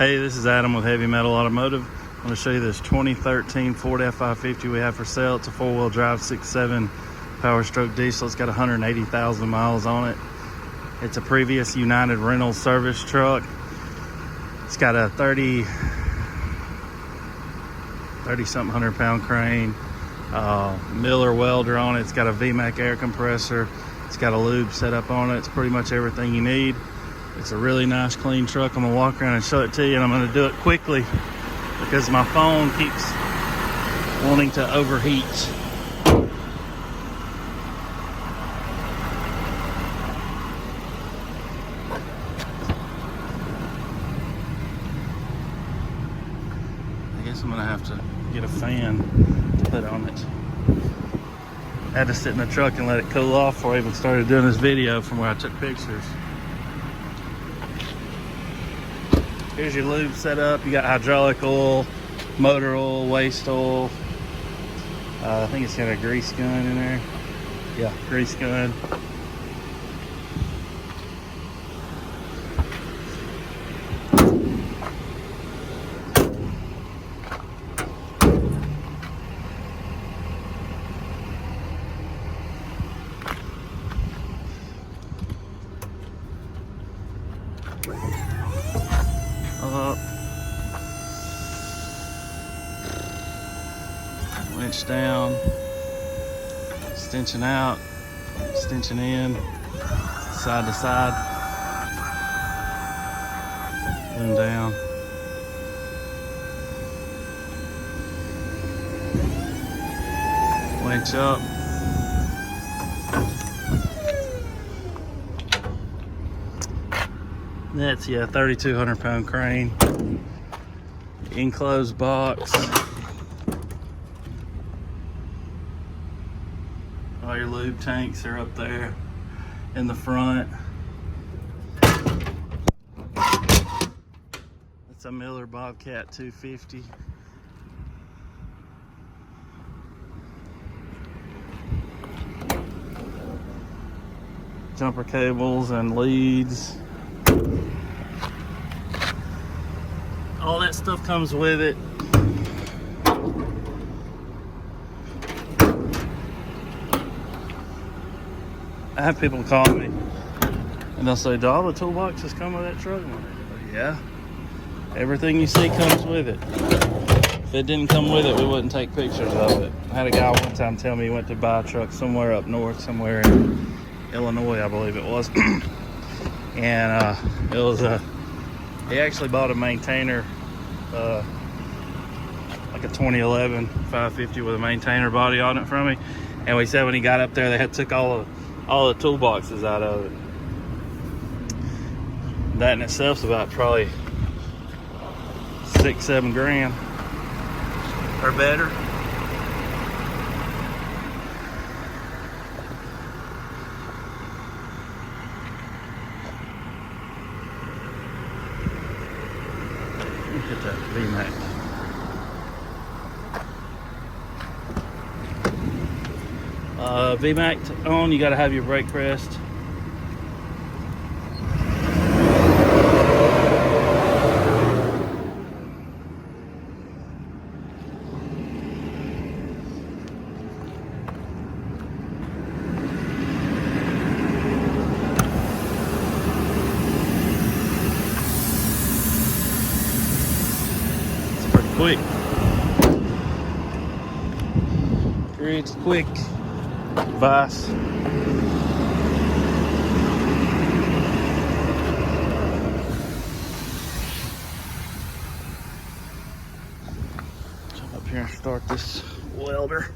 Hey, this is Adam with Heavy Metal Automotive. I'm going to show you this 2013 Ford F550 we have for sale. It's a four-wheel drive 6.7 power stroke diesel. It's got 180,000 miles on it. It's a previous United Rentals service truck. It's got a 30-something 100-pound crane, Miller welder on it. It's got a VMAC air compressor. It's got a lube set up on it. It's pretty much everything you need. It's a really nice, clean truck. I'm gonna walk around and show it to you, and I'm gonna do it quickly because my phone keeps wanting to overheat. I guess I'm gonna have to get a fan to put on it. I had to sit in the truck and let it cool off before I even started doing this video from where I took pictures. Here's your lube set up. You got hydraulic oil, motor oil, waste oil. I think it's got a grease gun in there. Yeah, grease gun. Winch down, stenching out, stenching in, side to side, boom down. Winch up. That's, yeah, 3,200-pound crane. Enclosed box. All your lube tanks are up there in the front. It's a Miller Bobcat 250. Jumper cables and leads. All that stuff comes with it. I have people call me and they'll say, do all the toolboxes come with that truck? I'm like, yeah, everything you see comes with it. If it didn't come with it, we wouldn't take pictures of it. I had a guy one time tell me he went to buy a truck somewhere up north, somewhere in Illinois, I believe it was. And it was he actually bought a maintainer, like a 2011 550 with a maintainer body on it from me. And we said when he got up there, they had took all the toolboxes out of it. That in itself's about probably $6-7 grand or better. Look at that VMAC. VMAC on, you got to have your brake pressed. It's pretty quick. It's quick. Vice. Jump up here and start this welder.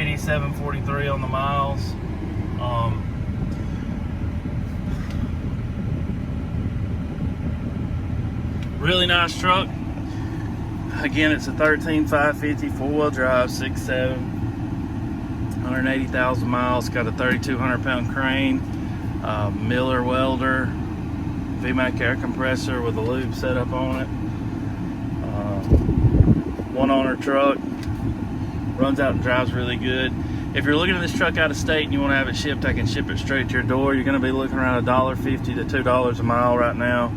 180, 743 on the miles. Really nice truck. Again, it's a 13550 four-wheel drive, 6.7, 180,000 miles. Got a 3,200 pound crane, Miller welder, VMAC air compressor with a lube setup on it. One owner truck, runs out and drives really good. If you're looking at this truck out of state and you want to have it shipped, I can ship it straight to your door. You're going to be looking around $1.50 to $2 a mile right now.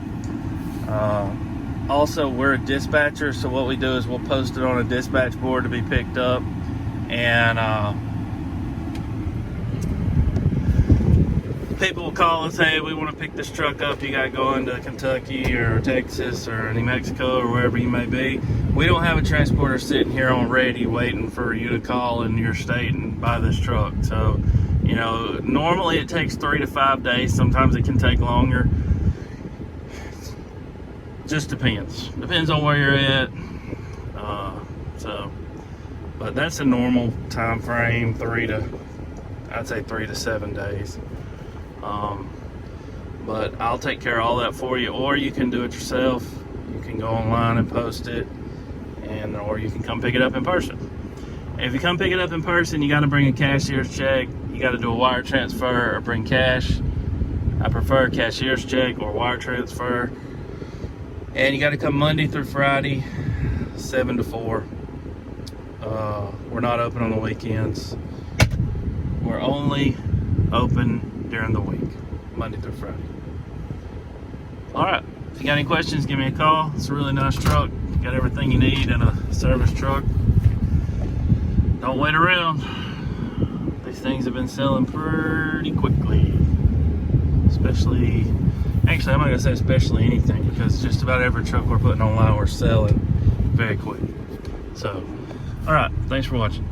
Also, we're a dispatcher, so what we do is we'll post it on a dispatch board to be picked up, and people will call and say, hey, we want to pick this truck up. You got to go into Kentucky or Texas or New Mexico or wherever you may be. We don't have a transporter sitting here on ready waiting for you to call in your state and buy this truck. So, you know, normally it takes 3 to 5 days. Sometimes it can take longer. Just depends on where you're at. But that's a normal time frame, 3 to 7 days. But I'll take care of all that for you, or you can do it yourself. You can go online and post it, or you can come pick it up in person. If you come pick it up in person, you got to bring a cashier's check. You got to do a wire transfer or bring cash. I prefer cashier's check or wire transfer. And you got to come Monday through Friday, 7 to 4. We're not open on the weekends. We're only open during the week, Monday through Friday. All right, if you got any questions, give me a call. It's a really nice truck. Got everything you need in a service truck. Don't wait around. These things have been selling pretty quickly. Actually, I'm not gonna say especially anything, because just about every truck we're putting online we're selling very quick. So, all right, thanks for watching.